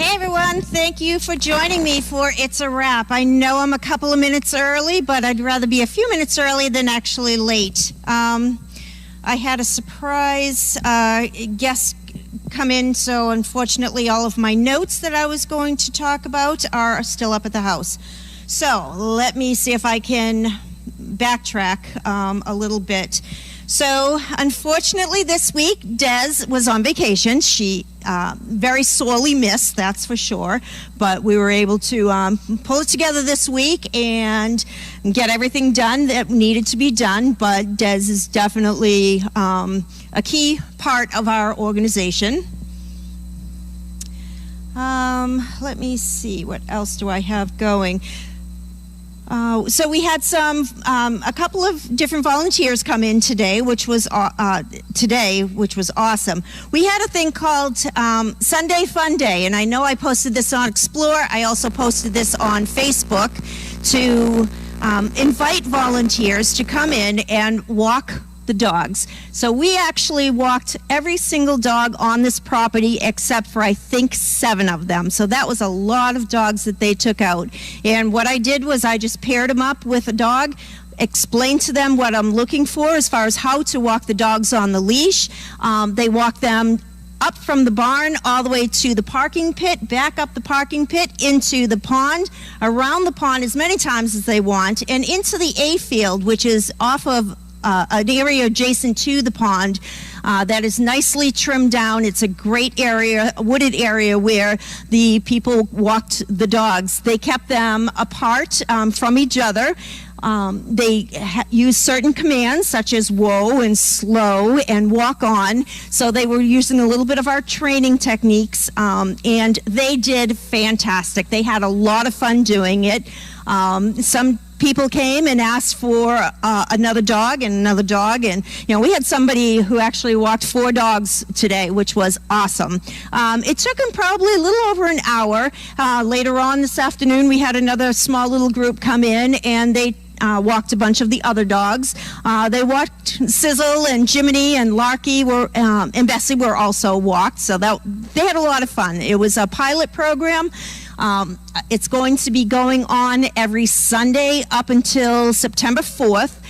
Hey everyone, thank you for joining me for It's a Wrap. I know I'm a couple of minutes early, but I'd rather be a few minutes early than actually late. I had a surprise guest come in, so unfortunately all of my notes that I was going to talk about are still up at the house. So let me see if I can backtrack a little bit. So unfortunately this week Des was on vacation. She very sorely missed, that's for sure, but we were able to pull it together this week and get everything done that needed to be done. But Des is definitely a key part of our organization. Let me see, what else do I have going? So we had a couple of different volunteers come in today, which was awesome. We had a thing called Sunday Fun Day, and I know I posted this on Explore. I also posted this on Facebook to invite volunteers to come in and walk the dogs. So we actually walked every single dog on this property except for I think 7 of them. So that was a lot of dogs that they took out. And what I did was I just paired them up with a dog, explained to them what I'm looking for as far as how to walk the dogs on the leash. They walked them up from the barn all the way to the parking pit, back up the parking pit, into the pond, around the pond as many times as they want, and into the A field, which is off of an area adjacent to the pond that is nicely trimmed down. It's a great area, a wooded area where the people walked the dogs. They kept them apart from each other. They used certain commands such as whoa and slow and walk on. So they were using a little bit of our training techniques, and they did fantastic. They had a lot of fun doing it. Some people came and asked for another dog, and we had somebody who actually walked 4 dogs today, which was awesome. It took them probably a little over an hour. Later on this afternoon we had another small little group come in, and they walked a bunch of the other dogs. They walked Sizzle and Jiminy and Larky and Bessie were also walked, so they had a lot of fun. It was a pilot program. It's going to be going on every Sunday up until September 4th,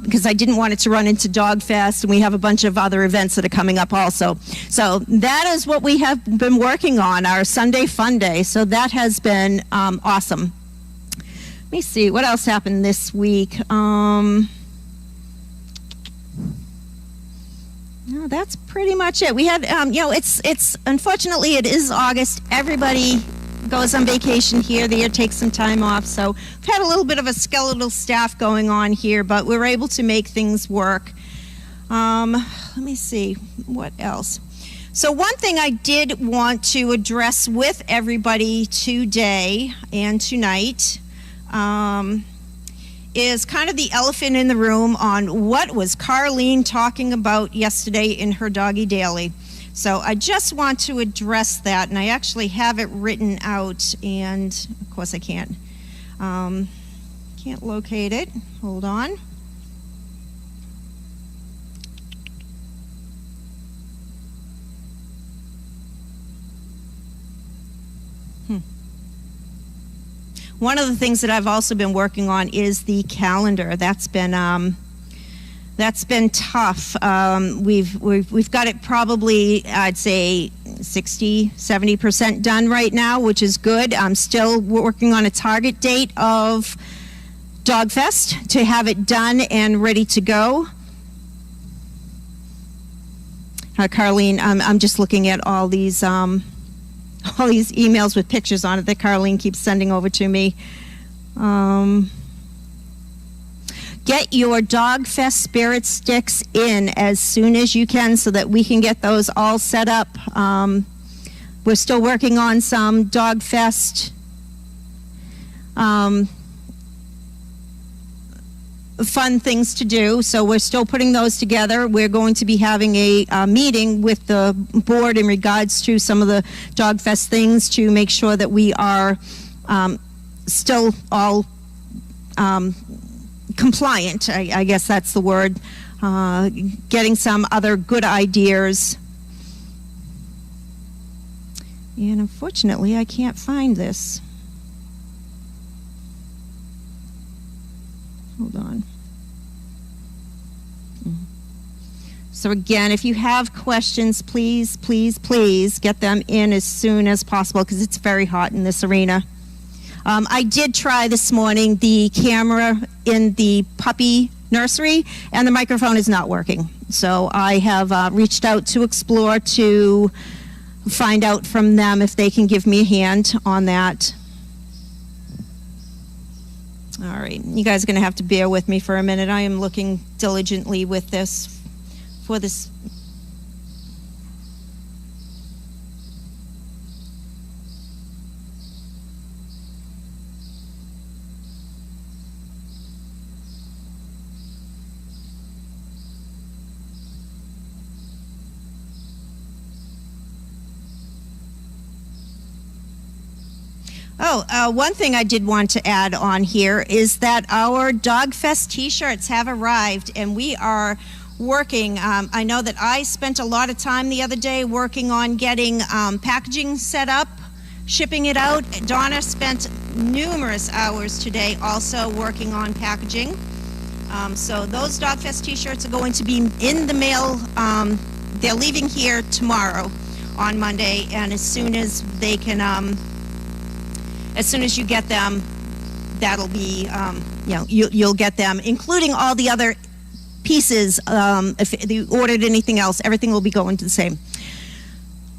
because I didn't want it to run into Dogfest, and we have a bunch of other events that are coming up also. So that is what we have been working on, our Sunday Fun Day. So that has been awesome. Let me see, what else happened this week? No, that's pretty much it. We had, it's unfortunately it is August. Everybody goes on vacation here, they take some time off, so we've had a little bit of a skeletal staff going on here, but we were able to make things work. Let me see, what else? So one thing I did want to address with everybody today and tonight is kind of the elephant in the room on what was Carlene talking about yesterday in her Doggy Daily. So I just want to address that, and I actually have it written out, and of course I can't locate it. Hold on. One of the things that I've also been working on is the calendar. That's been tough. We've got it probably, I'd say 60-70% done right now, which is good. I'm still working on a target date of Dogfest to have it done and ready to go. Carlene, I'm just looking at all these emails with pictures on it that Carlene keeps sending over to me. Get your Dogfest Spirit Sticks in as soon as you can so that we can get those all set up. We're still working on some Dogfest fun things to do, so we're still putting those together. We're going to be having a meeting with the board in regards to some of the Dogfest things to make sure that we are still all compliant, I guess that's the word, getting some other good ideas. And unfortunately, I can't find this. Hold on. So again, if you have questions, please, please, please get them in as soon as possible because it's very hot in this arena. I did try this morning the camera in the puppy nursery, and the microphone is not working. So I have reached out to Explore to find out from them if they can give me a hand on that. All right, you guys are going to have to bear with me for a minute. I am looking diligently with this for this. One thing I did want to add on here is that our Dogfest T-Shirts have arrived, and we are working. I know that I spent a lot of time the other day working on getting packaging set up, shipping it out. Donna spent numerous hours today also working on packaging. So those Dogfest T-shirts are going to be in the mail. They're leaving here tomorrow on Monday, and as soon as they can, as soon as you get them, that'll be, you'll get them, including all the other pieces. If you ordered anything else, everything will be going to the same.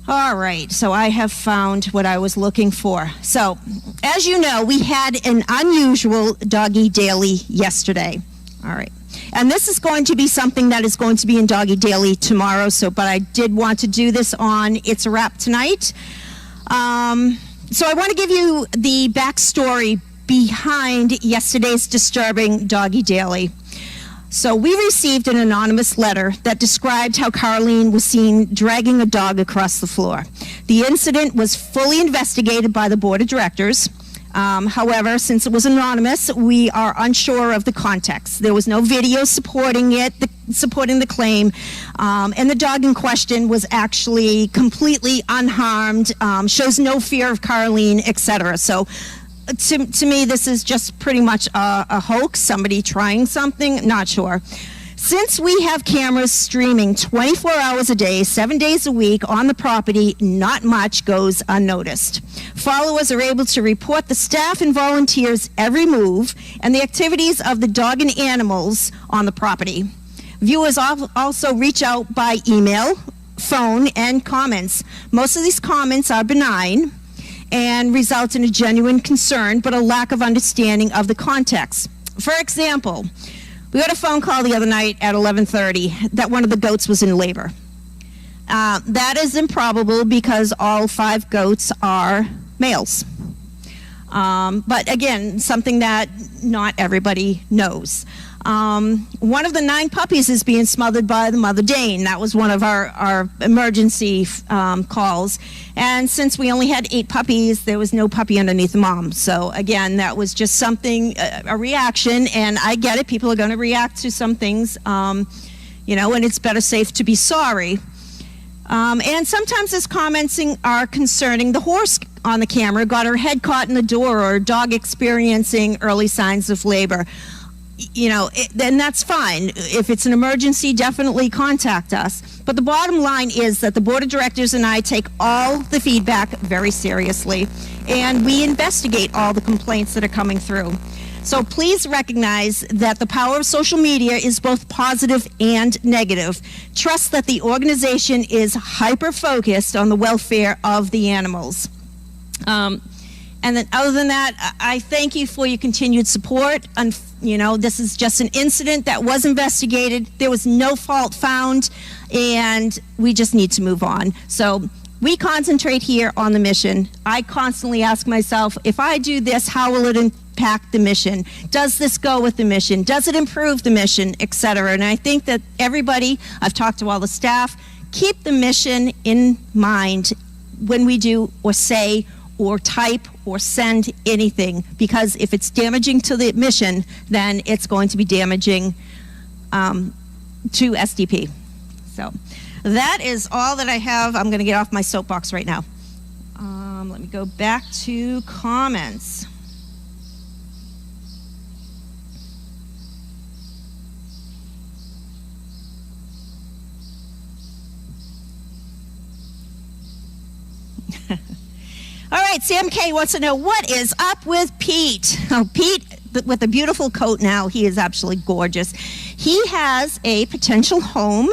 All right, so I have found what I was looking for. So, as you know, we had an unusual Doggy Daily yesterday. All right, and this is going to be something that is going to be in Doggy Daily tomorrow. So, but I did want to do this on It's a Wrap tonight. So I want to give you the backstory behind yesterday's disturbing Doggy Daily. So we received an anonymous letter that described how Carleen was seen dragging a dog across the floor. The incident was fully investigated by the board of directors. However, since it was anonymous, we are unsure of the context. There was no video supporting it, supporting the claim, and the dog in question was actually completely unharmed, shows no fear of Carleen, etc. So to me, this is just pretty much a hoax, somebody trying something, not sure. Since we have cameras streaming 24 hours a day, 7 days a week on the property, not much goes unnoticed. Followers are able to report the staff and volunteers' every move and the activities of the dog and animals on the property. Viewers also reach out by email, phone, and comments. Most of these comments are benign and result in a genuine concern, but a lack of understanding of the context. For example, we got a phone call the other night at 11:30 that one of the goats was in labor. That is improbable because all 5 goats are males. But again, something that not everybody knows. One of the 9 puppies is being smothered by the mother Dane. That was one of our emergency calls. And since we only had 8 puppies, there was no puppy underneath the mom. So again, that was just something, a reaction, and I get it. People are going to react to some things, and it's better safe to be sorry. And sometimes this commenting are concerning the horse on the camera got her head caught in the door, or a dog experiencing early signs of labor. Then that's fine. If it's an emergency, definitely contact us. But the bottom line is that the board of directors and I take all the feedback very seriously, and we investigate all the complaints that are coming through. So please recognize that the power of social media is both positive and negative. Trust that the organization is hyper-focused on the welfare of the animals. And then other than that, I thank you for your continued support. This is just an incident that was investigated. There was no fault found, and we just need to move on. So we concentrate here on the mission. I constantly ask myself, if I do this, how will it impact the mission? Does this go with the mission? Does it improve the mission, etc.? And I think that everybody, I've talked to all the staff, keep the mission in mind when we do or say or type or send anything, because if it's damaging to the mission, then it's going to be damaging to SDP. So that is all that I have. I'm going to get off my soapbox right now. go back to comments. All right, Sam K wants to know, what is up with Pete? Oh, Pete, with a beautiful coat now, he is absolutely gorgeous. He has a potential home.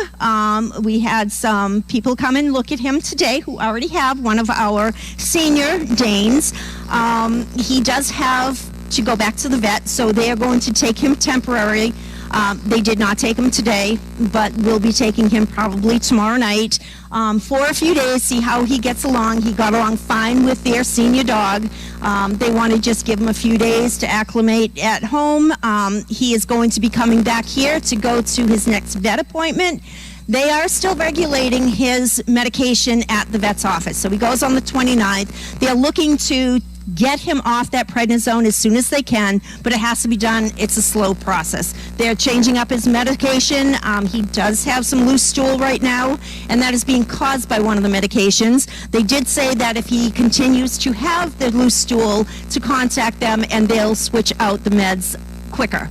We had some people come and look at him today who already have one of our senior Danes. He does have to go back to the vet, so they are going to take him temporarily. They did not take him today, but we'll be taking him probably tomorrow night for a few days, see how he gets along. He got along fine with their senior dog. They want to just give him a few days to acclimate at home. He is going to be coming back here to go to his next vet appointment. They are still regulating his medication at the vet's office. So he goes on the 29th. They're looking to get him off that prednisone as soon as they can, but it has to be done. It's a slow process. They're changing up his medication. He does have some loose stool right now, and that is being caused by one of the medications. They did say that if he continues to have the loose stool, to contact them and they'll switch out the meds quicker.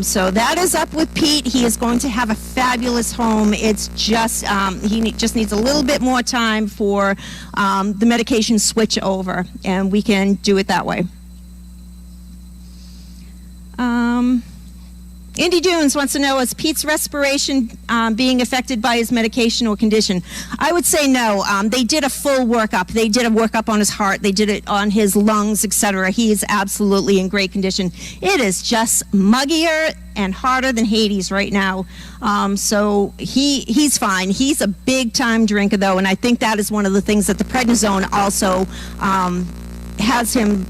So that is up with Pete. He is going to have a fabulous home. It's just, he just needs a little bit more time for the medication switch over, and we can do it that way. Indy Dunes wants to know, is Pete's respiration being affected by his medication or condition? I would say no. They did a full workup. They did a workup on his heart. They did it on his lungs, etc. He is absolutely in great condition. It is just muggier and harder than Hades right now. So he's fine. He's a big time drinker though, and I think that is one of the things that the prednisone also has him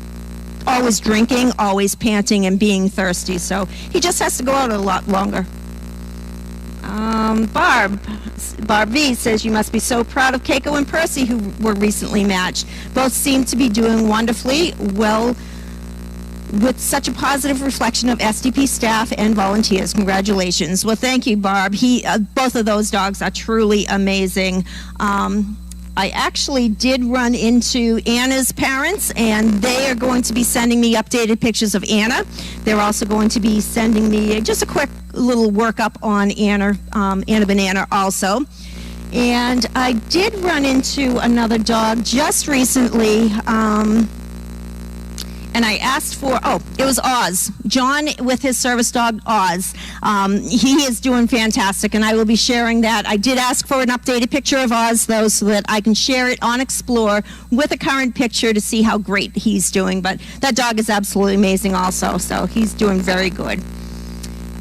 always drinking, always panting, and being thirsty. So he just has to go out a lot longer. Barb V says, you must be so proud of Keiko and Percy, who were recently matched. Both seem to be doing wonderfully well with such a positive reflection of SDP staff and volunteers. Congratulations. Well, thank you, Barb. Both of those dogs are truly amazing. I actually did run into Anna's parents, and they are going to be sending me updated pictures of Anna. They're also going to be sending me just a quick little workup on Anna Banana also. And I did run into another dog just recently, and I asked for, it was Oz. John with his service dog, Oz. He is doing fantastic, and I will be sharing that. I did ask for an updated picture of Oz, though, so that I can share it on Explore with a current picture to see how great he's doing. But that dog is absolutely amazing also, so he's doing very good.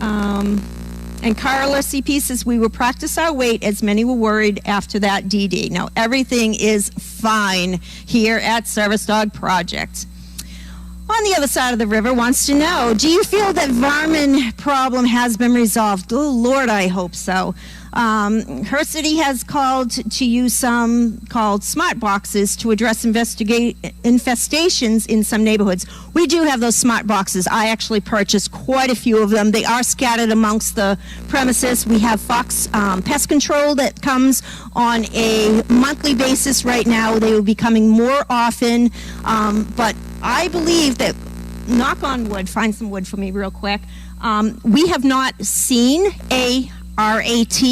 And Carla CP says, we will practice our weight as many were worried after that DD. Now, everything is fine here at Service Dog Project. On the other side of the river wants to know, do you feel that varmint problem has been resolved? Oh, Lord, I hope so. Her city has called to use some called smart boxes to address infestations in some neighborhoods. We do have those smart boxes. I actually purchased quite a few of them. They are scattered amongst the premises. We have Fox Pest Control that comes on a monthly basis right now. They will be coming more often, but I believe that, knock on wood, find some wood for me real quick, we have not seen a RAT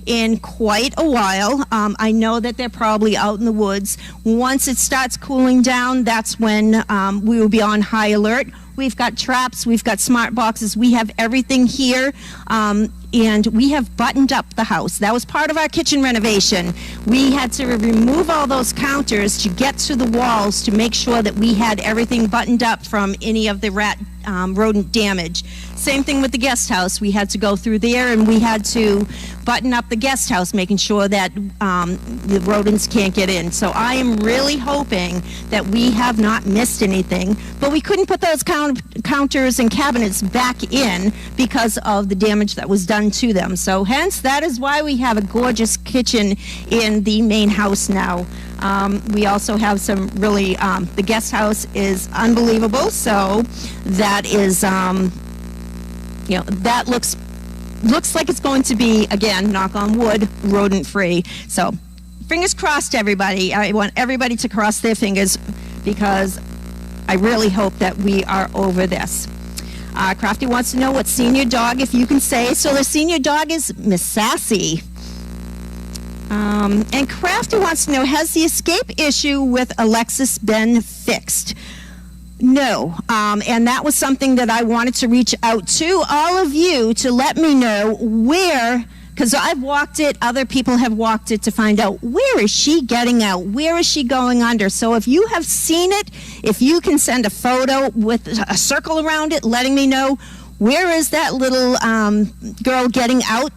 in quite a while. I know that they're probably out in the woods. Once it starts cooling down, that's when we will be on high alert. We've got traps, we've got smart boxes, we have everything here, and we have buttoned up the house. That was part of our kitchen renovation. We had to remove all those counters to get to the walls to make sure that we had everything buttoned up from any of the rodent damage. Same thing with the guest house. We had to go through there and we had to button up the guest house, making sure that the rodents can't get in. So I am really hoping that we have not missed anything, but we couldn't put those counters and cabinets back in because of the damage that was done to them. So hence, that is why we have a gorgeous kitchen in the main house now. We also have some really, the guest house is unbelievable, so that is, that looks like it's going to be, again, knock on wood, rodent free. So fingers crossed, everybody. I want everybody to cross their fingers because I really hope that we are over this. Crafty wants to know what senior dog, if you can say. So the senior dog is Miss Sassy. And Crafty wants to know, has the escape issue with Alexis been fixed? No, and that was something that I wanted to reach out to all of you to let me know where, because I've walked it, other people have walked it, to find out where is she getting out, where is she going under. So if you have seen it, if you can send a photo with a circle around it letting me know where is that little girl getting out,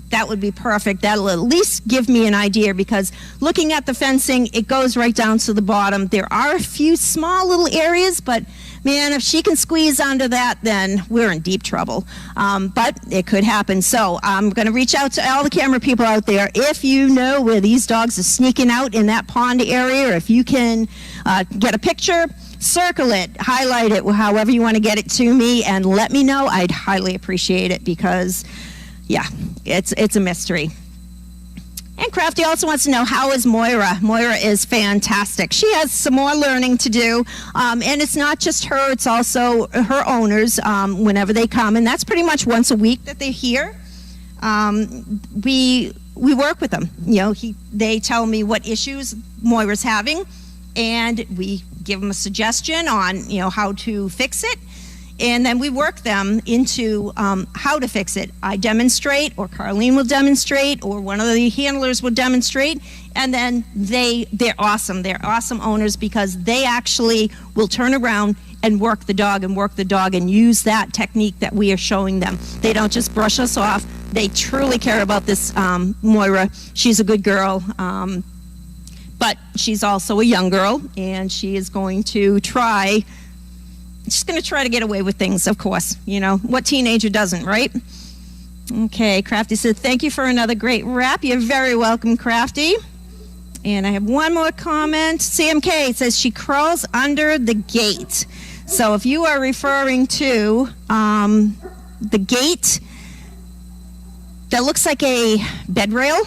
that would be perfect. That'll at least give me an idea, because looking at the fencing, it goes right down to the bottom. There are a few small little areas, but man, if she can squeeze under that, then we're in deep trouble. But it could happen. So I'm going to reach out to all the camera people out there. If you know where these dogs are sneaking out in that pond area, or if you can get a picture, circle it, highlight it, however you want to get it to me, and let me know. I'd highly appreciate it, because yeah, it's a mystery. And Crafty also wants to know, how is Moira? Moira is fantastic. She has some more learning to do, and it's not just her, it's also her owners whenever they come, and that's pretty much once a week that they're here. We work with them. You know, they tell me what issues Moira's having, and we give them a suggestion on, you know, how to fix it. And then we work them into how to fix it. I demonstrate, or Carlene will demonstrate, or one of the handlers will demonstrate, and then they're awesome. They're awesome owners, because they actually will turn around and work the dog and use that technique that we are showing them. They don't just brush us off. They truly care about this Moira. She's a good girl, but she's also a young girl, and she is going to try. She's going to try to get away with things, of course. You know, what teenager doesn't, right? Okay, Crafty said, thank you for another great wrap. You're very welcome, Crafty. And I have one more comment. CMK says she crawls under the gate. So if you are referring to the gate that looks like a bed rail,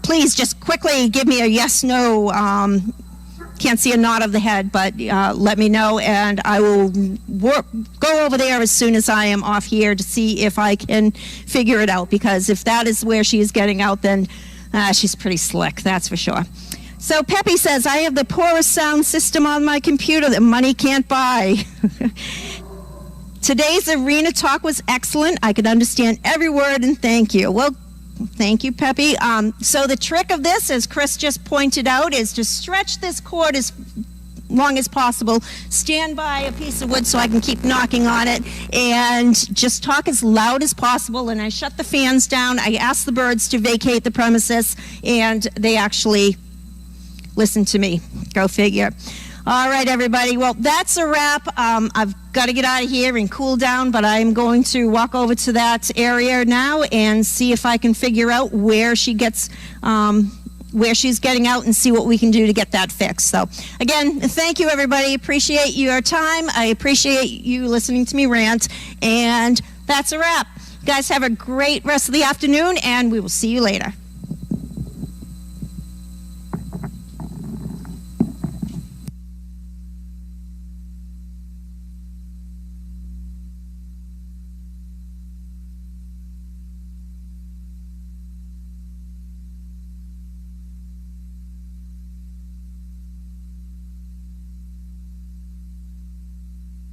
please just quickly give me a yes, no. Can't see a nod of the head, but let me know, and I will go over there as soon as I am off here to see if I can figure it out, because if that is where she is getting out, then she's pretty slick, that's for sure. So Peppy says, I have the poorest sound system on my computer that money can't buy. Today's arena talk was excellent. I could understand every word, and thank you. Well, thank you, Peppy. So the trick of this, as Chris just pointed out, is to stretch this cord as long as possible. Stand by a piece of wood so I can keep knocking on it, and just talk as loud as possible. And I shut the fans down. I ask the birds to vacate the premises, and they actually listen to me. Go figure. All right, everybody. Well, that's a wrap. I've got to get out of here and cool down, but I'm going to walk over to that area now and see if I can figure out where she gets, where she's getting out, and see what we can do to get that fixed. So, again, thank you, everybody. Appreciate your time. I appreciate you listening to me rant, and that's a wrap. You guys have a great rest of the afternoon, and we will see you later.